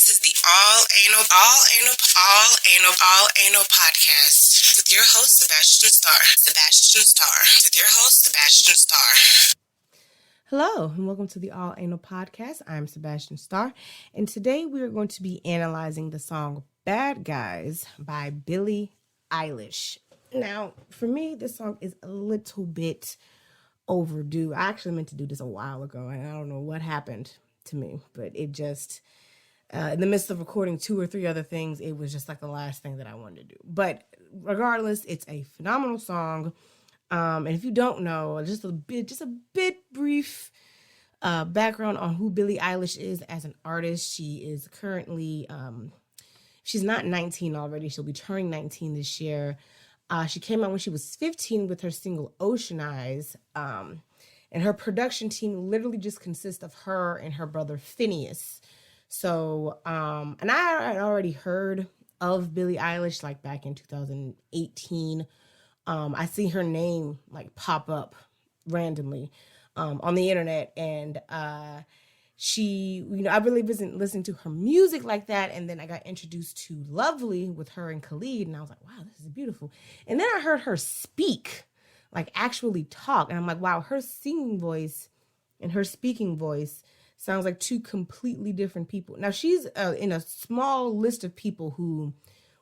This is the all anal podcast with your host Sebastian Starr. Hello, and welcome to the All Anal Podcast. I'm Sebastian Starr, and today we are going to be analyzing the song Bad Guys by Billie Eilish. Now, for me, this song is a little bit overdue. I actually meant to do this a while ago, and I don't know what happened to me, but it just, in the midst of recording 2 or 3 other things, it was just like the last thing that I wanted to do. But regardless, it's a phenomenal song. And if you don't know, just a bit brief background on who Billie Eilish is as an artist. She is currently, she's not 19 already. She'll be turning 19 this year. She came out when she was 15 with her single Ocean Eyes. And her production team literally just consists of her and her brother Phineas. So, and I had already heard of Billie Eilish like back in 2018. I see her name like pop up randomly on the internet, and she, I really wasn't listening to her music like that, and then I got introduced to Lovely with her and Khalid, and I was like, wow, this is beautiful. And then I heard her speak, like actually talk, and I'm like, wow, her singing voice and her speaking voice sounds like 2 completely different people. Now, she's in a small list of people who,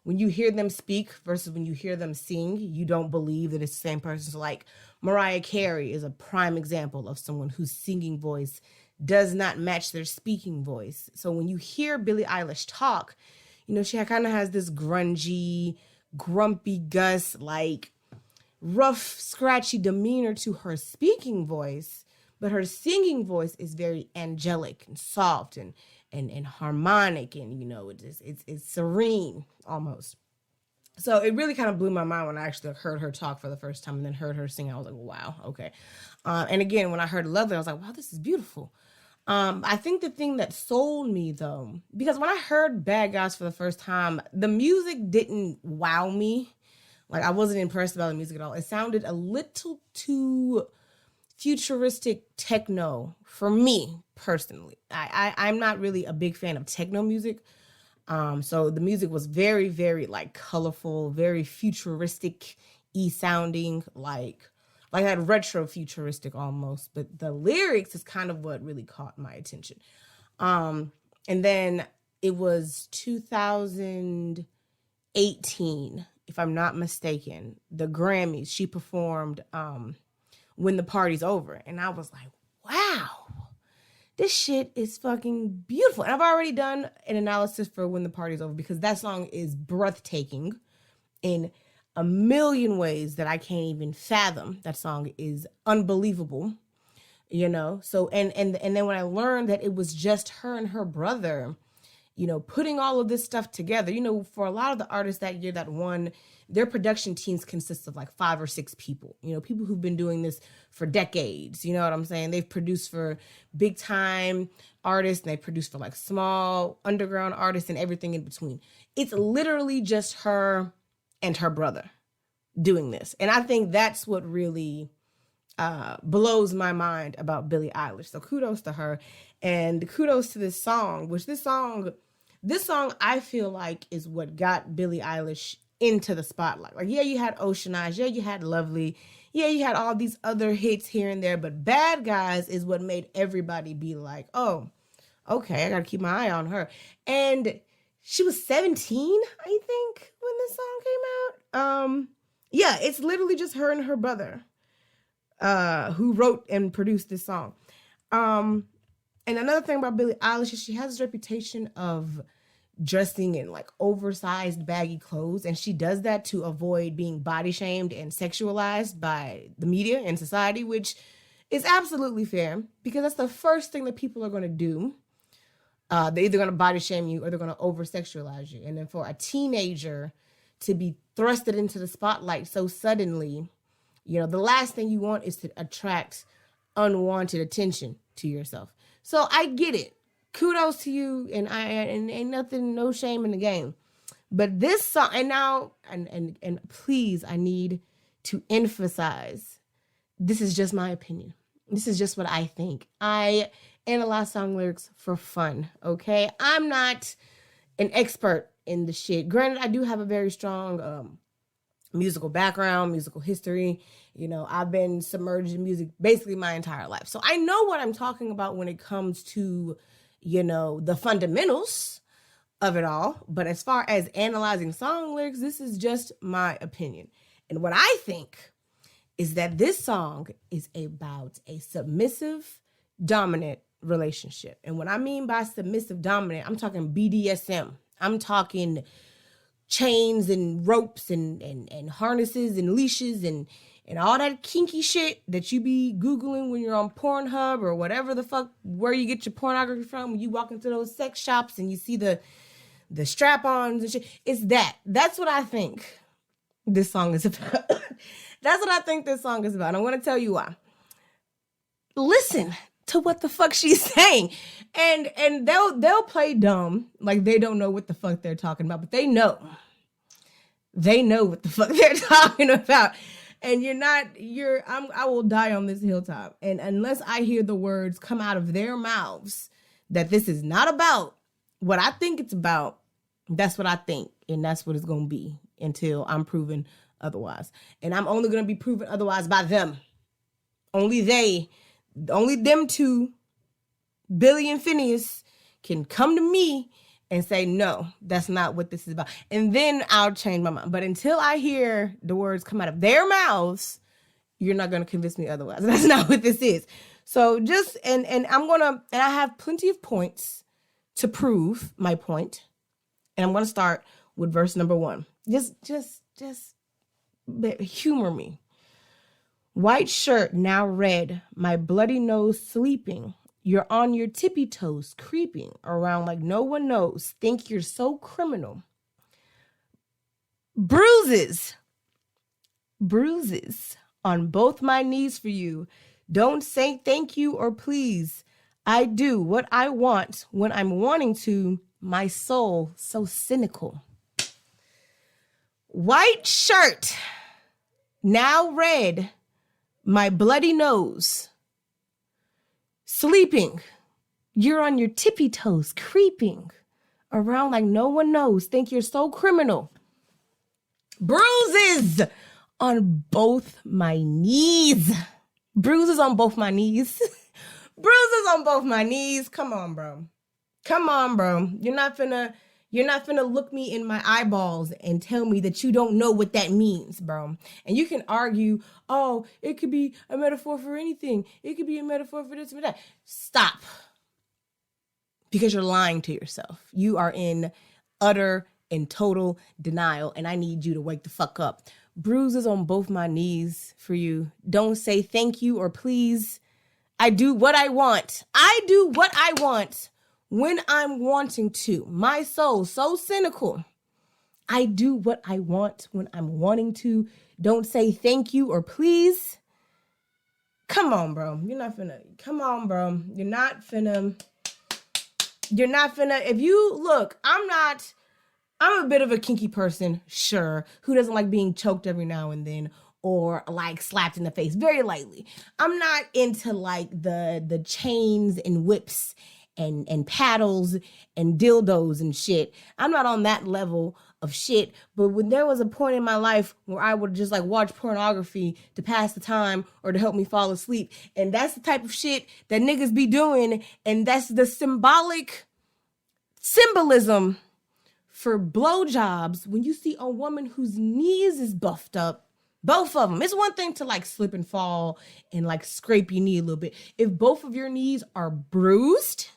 when you hear them speak versus when you hear them sing, you don't believe that it's the same person. So like Mariah Carey is a prime example of someone whose singing voice does not match their speaking voice. So when you hear Billie Eilish talk, she kind of has this grungy, grumpy Gus, like rough, scratchy demeanor to her speaking voice, but her singing voice is very angelic and soft and harmonic, and it's serene almost. So it really kind of blew my mind when I actually heard her talk for the first time and then heard her sing. I was like, wow, okay. And again, when I heard Lovely, I was like, wow, this is beautiful. I think the thing that sold me though, because when I heard Bad Guys for the first time, the music didn't wow me. Like, I wasn't impressed by the music at all. It sounded a little too futuristic techno for me personally. I'm not really a big fan of techno music. So the music was very, very like colorful, very futuristic-y sounding, like that retro futuristic almost. But the lyrics is kind of what really caught my attention. And then it was 2018, if I'm not mistaken, the Grammys. She performed When the Party's Over. And I was like, wow, this shit is fucking beautiful. And I've already done an analysis for When the Party's Over because that song is breathtaking in a million ways that I can't even fathom. That song is unbelievable, So, and then when I learned that it was just her and her brother, putting all of this stuff together, for a lot of the artists that year that won, their production teams consist of like 5 or 6 people, people who've been doing this for decades. You know what I'm saying? They've produced for big time artists and they produced for like small underground artists and everything in between. It's literally just her and her brother doing this. And I think that's what really blows my mind about Billie Eilish. So kudos to her and kudos to this song, this song I feel like is what got Billie Eilish into the spotlight. Like, yeah, you had Ocean Eyes. Yeah, you had Lovely. Yeah, you had all these other hits here and there. But Bad Guys is what made everybody be like, oh, okay, I got to keep my eye on her. And she was 17, I think, when this song came out. Yeah, it's literally just her and her brother who wrote and produced this song. And another thing about Billie Eilish is she has this reputation of dressing in like oversized baggy clothes, and she does that to avoid being body shamed and sexualized by the media and society, which is absolutely fair because that's the first thing that people are going to do. They're either going to body shame you or they're going to over sexualize you. And then for a teenager to be thrusted into the spotlight so suddenly, the last thing you want is to attract unwanted attention to yourself. So I get it. Kudos to you, and ain't nothing, no shame in the game. But this song, and now, and please, I need to emphasize, this is just my opinion. This is just what I think. I analyze song lyrics for fun, okay? I'm not an expert in the shit. Granted, I do have a very strong musical background, musical history. You know, I've been submerged in music basically my entire life. So I know what I'm talking about when it comes to, you know, the fundamentals of it all. But as far as analyzing song lyrics, this is just my opinion. And what I think is that this song is about a submissive, dominant relationship. And what I mean by submissive, dominant, I'm talking BDSM. I'm talking chains and ropes and harnesses and leashes and all that kinky shit that you be Googling when you're on Pornhub or whatever the fuck, where you get your pornography from, when you walk into those sex shops and you see the strap-ons and shit. It's that. That's what I think this song is about. That's what I think this song is about. And I want to tell you why. Listen to what the fuck she's saying. And they'll play dumb, like they don't know what the fuck they're talking about, but they know. They know what the fuck they're talking about. And I will die on this hilltop. And unless I hear the words come out of their mouths that this is not about what I think it's about, that's what I think. And that's what it's going to be until I'm proven otherwise. And I'm only going to be proven otherwise by them. Only them two, Billy and Phineas, can come to me and say, no, that's not what this is about. And then I'll change my mind. But until I hear the words come out of their mouths, you're not going to convince me otherwise. That's not what this is. So just, and I have plenty of points to prove my point. And I'm going to start with verse number 1. Just humor me. White shirt, now red, my bloody nose sleeping. You're on your tippy toes, creeping around like no one knows. Think you're so criminal. Bruises on both my knees for you. Don't say thank you or please. I do what I want when I'm wanting to. My soul so cynical. White shirt, now red, my bloody nose. Sleeping, you're on your tippy toes, creeping around like no one knows. Think you're so criminal. Bruises on both my knees. Bruises on both my knees. Bruises on both my knees. Come on, bro. You're not finna look me in my eyeballs and tell me that you don't know what that means, bro. And you can argue, oh, it could be a metaphor for anything. It could be a metaphor for this or that. Stop. Because you're lying to yourself. You are in utter and total denial, and I need you to wake the fuck up. Bruises on both my knees for you. Don't say thank you or please. I do what I want. When I'm wanting to. My soul, so cynical. I do what I want when I'm wanting to. Don't say thank you or please. Come on, bro. You're not finna. If you look, I'm a bit of a kinky person, sure, who doesn't like being choked every now and then or like slapped in the face very lightly. I'm not into like the chains and whips and paddles and dildos and shit. I'm not on that level of shit. But when there was a point in my life where I would just like watch pornography to pass the time or to help me fall asleep, and that's the type of shit that niggas be doing, and that's the symbolism for blowjobs. When you see a woman whose knees is buffed up, both of them. It's one thing to like slip and fall and like scrape your knee a little bit. If both of your knees are bruised,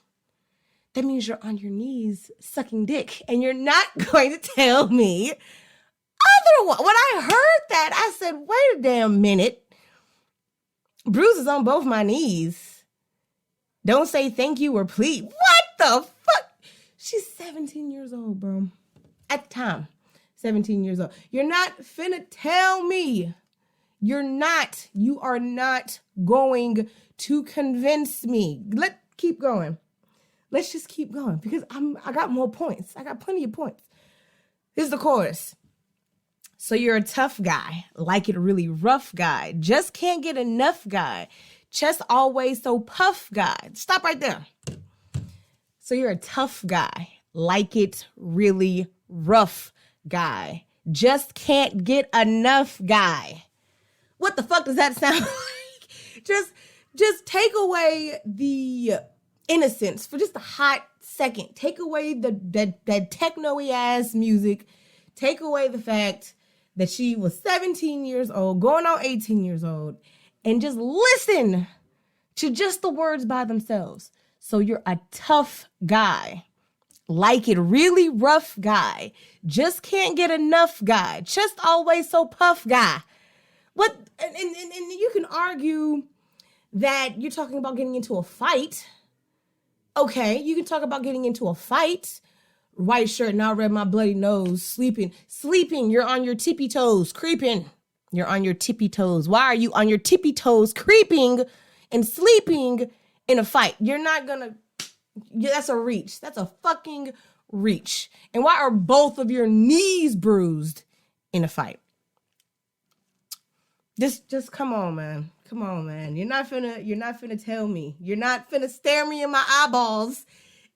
that means you're on your knees sucking dick, and you're not going to tell me otherwise. When I heard that, I said, wait a damn minute. Bruises on both my knees. Don't say thank you or please. What the fuck? She's 17 years old, bro. At the time, 17 years old. You're not finna tell me. You are not going to convince me. Let's keep going. Let's just keep going because I got more points. I got plenty of points. Here's the chorus. So you're a tough guy, like it really rough guy, just can't get enough guy, chest always so puff guy. Stop right there. So you're a tough guy, like it really rough guy. Just can't get enough guy. What the fuck does that sound like? Just take away the innocence for just a hot second. Take away that techno-y ass music. Take away the fact that she was 17 years old, going on 18 years old, and just listen to just the words by themselves. So you're a tough guy. Like it really rough guy. Just can't get enough guy. Just always so puff guy. What? And you can argue that you're talking about getting into a fight. Okay, you can talk about getting into a fight. White shirt, now red my bloody nose. Sleeping, you're on your tippy toes. Creeping, you're on your tippy toes. Why are you on your tippy toes creeping and sleeping in a fight? You're not gonna... That's a reach. That's a fucking reach. And why are both of your knees bruised in a fight? Just come on, man. Come on, man. You're not finna tell me. You're not finna stare me in my eyeballs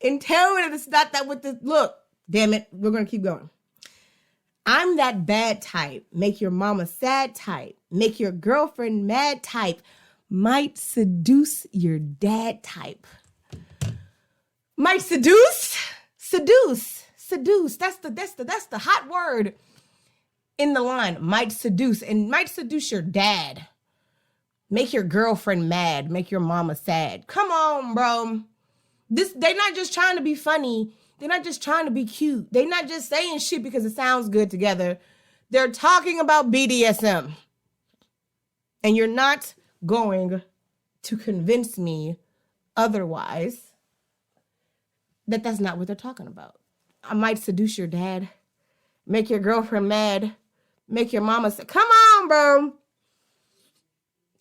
and tell me that it's not that with the look. Damn it. We're gonna keep going. I'm that bad type. Make your mama sad type. Make your girlfriend mad type. Might seduce your dad type. Might seduce. That's the hot word in the line. Might seduce, and might seduce your dad. Make your girlfriend mad. Make your mama sad. Come on, bro. They're not just trying to be funny. They're not just trying to be cute. They're not just saying shit because it sounds good together. They're talking about BDSM. And you're not going to convince me otherwise that that's not what they're talking about. I might seduce your dad, make your girlfriend mad, make your mama say, come on, bro.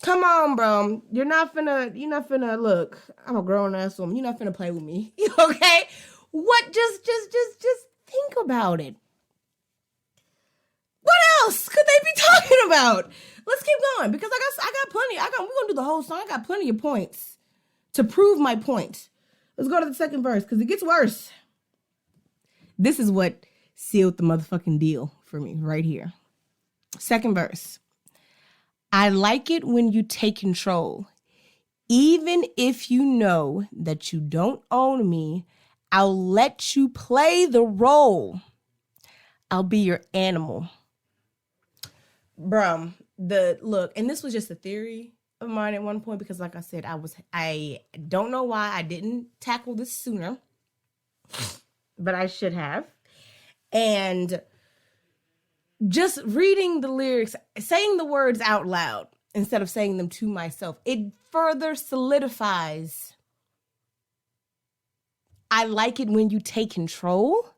Come on, bro. You're not finna, look, I'm a grown ass woman. You're not finna play with me. Okay? What? Just think about it. What else could they be talking about? Let's keep going because I got plenty. We're gonna do the whole song. I got plenty of points to prove my point. Let's go to the second verse because it gets worse. This is what sealed the motherfucking deal for me right here. Second verse. I like it when you take control. Even if you know that you don't own me, I'll let you play the role. I'll be your animal. Bruh, look, and this was just a theory of mine at one point because like I said, I don't know why I didn't tackle this sooner, but I should have. And just reading the lyrics, saying the words out loud instead of saying them to myself, it further solidifies. I like it when you take control.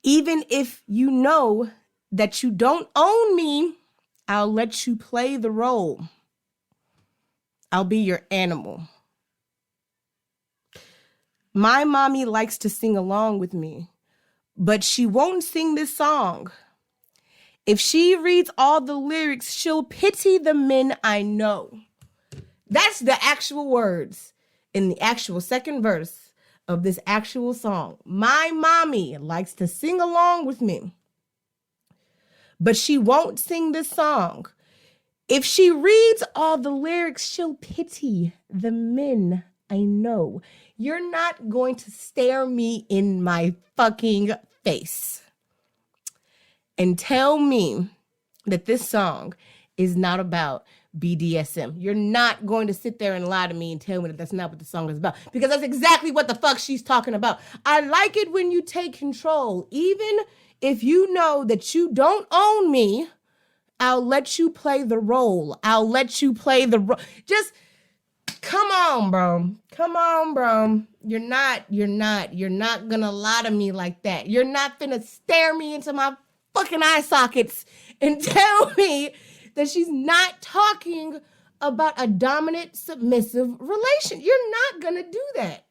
Even if you know that you don't own me, I'll let you play the role. I'll be your animal. My mommy likes to sing along with me, but she won't sing this song. If she reads all the lyrics, she'll pity the men I know. That's the actual words in the actual second verse of this actual song. My mommy likes to sing along with me, but she won't sing this song. If she reads all the lyrics, she'll pity the men I know. You're not going to stare me in my fucking face and tell me that this song is not about BDSM. You're not going to sit there and lie to me and tell me that that's not what the song is about, because that's exactly what the fuck she's talking about. I like it when you take control. Even if you know that you don't own me, I'll let you play the role. I'll let you play the role. Just come on, bro. Come on, bro. You're not gonna lie to me like that. You're not gonna stare me into my fucking eye sockets and tell me that she's not talking about a dominant, submissive relation. You're not gonna do that.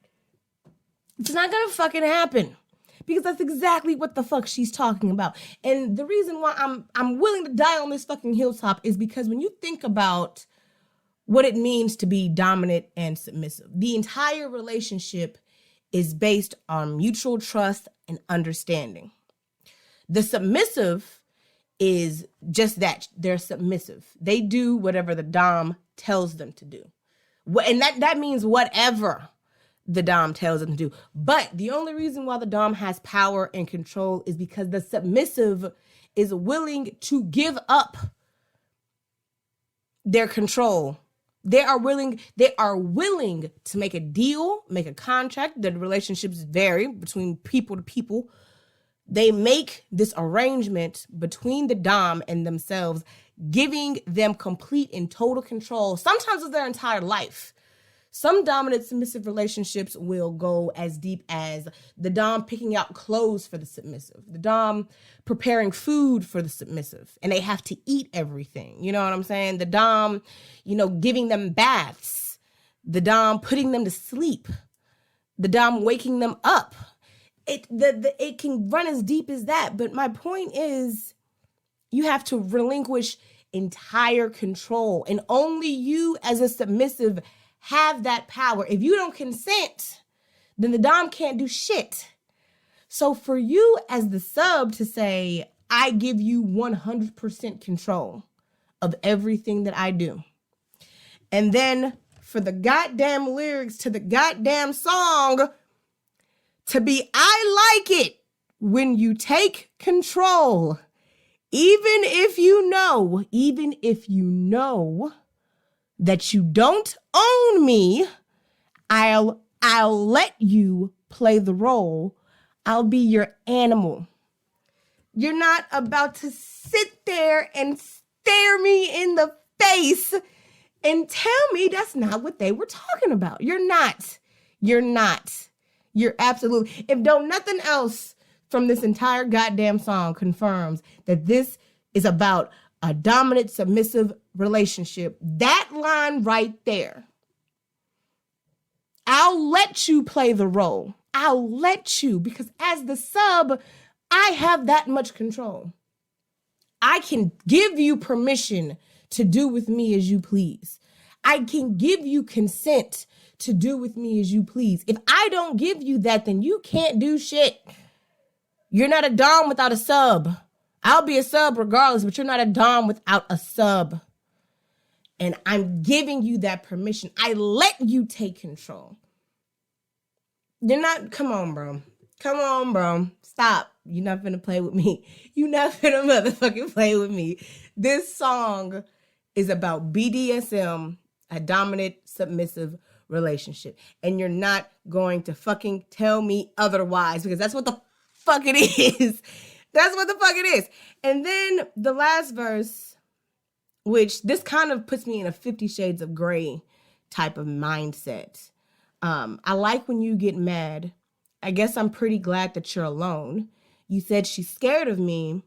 It's not gonna fucking happen. Because that's exactly what the fuck she's talking about. And the reason why I'm willing to die on this fucking hilltop is because when you think about what it means to be dominant and submissive, the entire relationship is based on mutual trust and understanding. The submissive is just that. They're submissive. They do whatever the dom tells them to do. And that means whatever the dom tells them to do. But the only reason why the dom has power and control is because the submissive is willing to give up their control. They are willing to make a deal, make a contract. The relationships vary between people to people. They make this arrangement between the dom and themselves, giving them complete and total control, sometimes of their entire life. Some dominant submissive relationships will go as deep as the dom picking out clothes for the submissive, the dom preparing food for the submissive, and they have to eat everything. You know what I'm saying? The dom, giving them baths, the dom putting them to sleep, the dom waking them up. It can run as deep as that. But my point is, you have to relinquish entire control, and only you as a submissive have that power. If you don't consent, then the dom can't do shit. So for you as the sub to say, I give you 100% control of everything that I do, and then for the goddamn lyrics to the goddamn song to be, I like it when you take control, even if you know that you don't own me, I'll let you play the role. I'll be your animal. You're not about to sit there and stare me in the face and tell me that's not what they were talking about. You're not. You're absolutely. If though nothing else from this entire goddamn song confirms that this is about a dominant submissive relationship, that line right there, I'll let you play the role. I'll let you, because as the sub, I have that much control. I can give you permission to do with me as you please. I can give you consent to do with me as you please. If I don't give you that, then you can't do shit. You're not a dom without a sub. I'll be a sub regardless, but you're not a dom without a sub. And I'm giving you that permission. I let you take control. You're not, come on, bro. Stop. You're not finna play with me. You're not finna motherfucking play with me. This song is about BDSM, a dominant, submissive relationship. And you're not going to fucking tell me otherwise, because that's what the fuck it is. That's what the fuck it is. And then the last verse, which this kind of puts me in a 50 Shades of Grey type of mindset. I like when you get mad. I guess I'm pretty glad that you're alone. You said she's scared of me.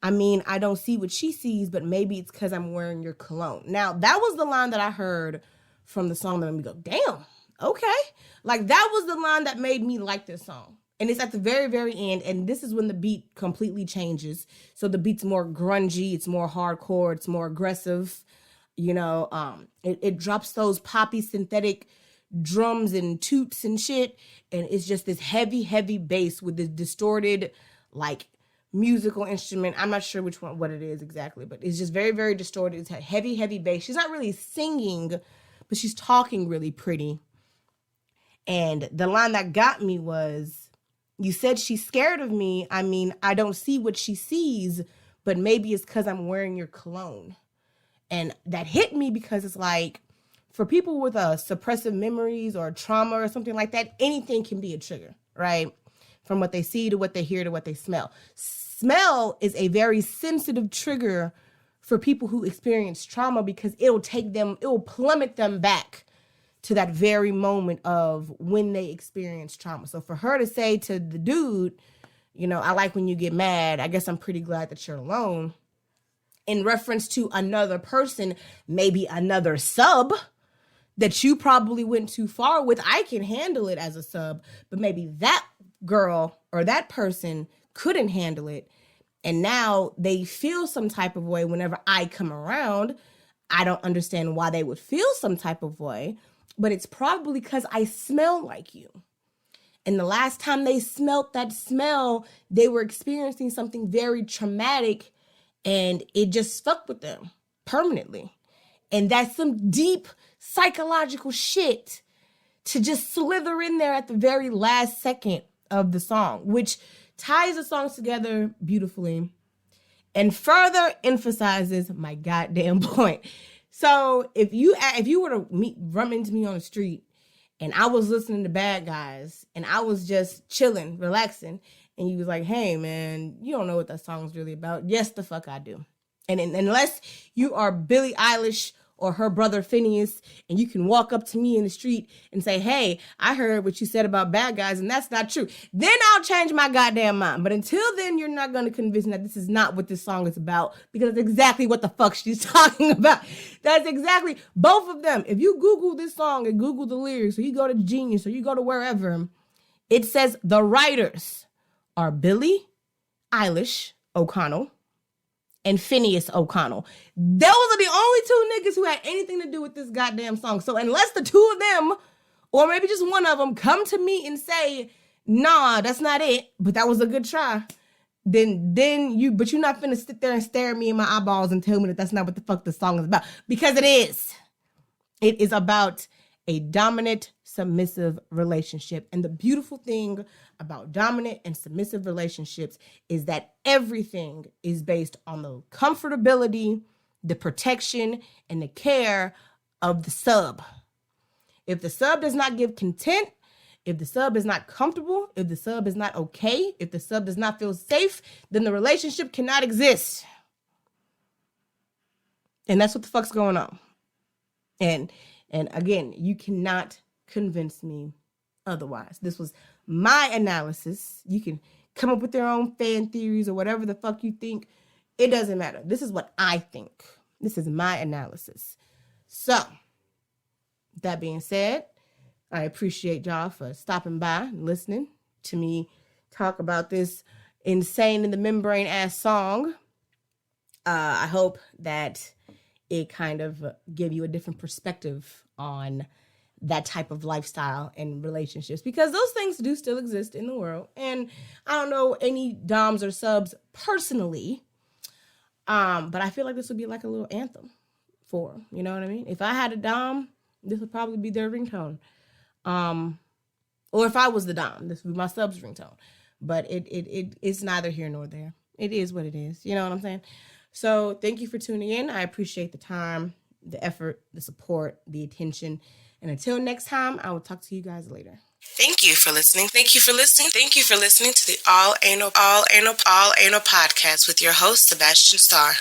I mean, I don't see what she sees, but maybe it's because I'm wearing your cologne. Now, that was the line that I heard from the song that made me go, damn, okay. Like, that was the line that made me like this song. And it's at the very, very end. And this is when the beat completely changes. So the beat's more grungy. It's more hardcore. It's more aggressive. It drops those poppy synthetic drums and toots and shit. And it's just this heavy, heavy bass with this distorted, like, musical instrument. I'm not sure what it is exactly, but it's just very, very distorted. It's a heavy, heavy bass. She's not really singing, but she's talking really pretty. And the line that got me was, you said she's scared of me. I mean, I don't see what she sees, but maybe it's because I'm wearing your cologne. And that hit me because it's like, for people with suppressive memories or trauma or something like that, anything can be a trigger, right? From what they see to what they hear to what they smell. Smell is a very sensitive trigger for people who experience trauma because it will plummet them back to that very moment of when they experience trauma. So for her to say to the dude, I like when you get mad, I guess I'm pretty glad that you're alone, in reference to another person, maybe another sub that you probably went too far with. I can handle it as a sub, but maybe that girl or that person couldn't handle it. And now they feel some type of way whenever I come around. I don't understand why they would feel some type of way, but it's probably because I smell like you. And the last time they smelt that smell, they were experiencing something very traumatic, and it just fucked with them permanently. And that's some deep psychological shit to just slither in there at the very last second of the song, which ties the songs together beautifully and further emphasizes my goddamn point. So if you were to run into me on the street and I was listening to Bad Guys and I was just chilling, relaxing, and you was like, hey man, you don't know what that song's really about. Yes, the fuck I do. And unless you are Billie Eilish or her brother Phineas, and you can walk up to me in the street and say, hey, I heard what you said about Bad Guys, and that's not true, then I'll change my goddamn mind. But until then, you're not going to convince me that this is not what this song is about, because that's exactly what the fuck she's talking about. That's exactly, both of them. If you Google this song and Google the lyrics, or you go to Genius, or you go to wherever, it says the writers are Billie Eilish O'Connell and Phineas O'Connell. Those are the only two niggas who had anything to do with this goddamn song. So unless the two of them, or maybe just one of them, come to me and say, nah, that's not it, but that was a good try, then you're not finna sit there and stare at me in my eyeballs and tell me that that's not what the fuck the song is about. Because it is. It is about a dominant, submissive relationship. And the beautiful thing about dominant and submissive relationships is that everything is based on the comfortability, the protection, and the care of the sub. If the sub does not give content, if the sub is not comfortable, if the sub is not okay, if the sub does not feel safe, then the relationship cannot exist. And that's what the fuck's going on. And again, you cannot convince me otherwise. This was my analysis. You can come up with your own fan theories or whatever the fuck you think. It doesn't matter. This is what I think. This is my analysis. So, that being said, I appreciate y'all for stopping by and listening to me talk about this insane in the membrane ass song. I hope that it kind of give you a different perspective on that type of lifestyle and relationships, because those things do still exist in the world. And I don't know any doms or subs personally, but I feel like this would be like a little anthem for them. You know what I mean? If I had a dom, this would probably be their ringtone. Or if I was the dom, this would be my sub's ringtone. But it's neither here nor there. It is what it is. You know what I'm saying? So thank you for tuning in. I appreciate the time, the effort, the support, the attention. And until next time, I will talk to you guys later. Thank you for listening. Thank you for listening. Thank you for listening to the All Anal Podcast with your host, Sebastian Starr.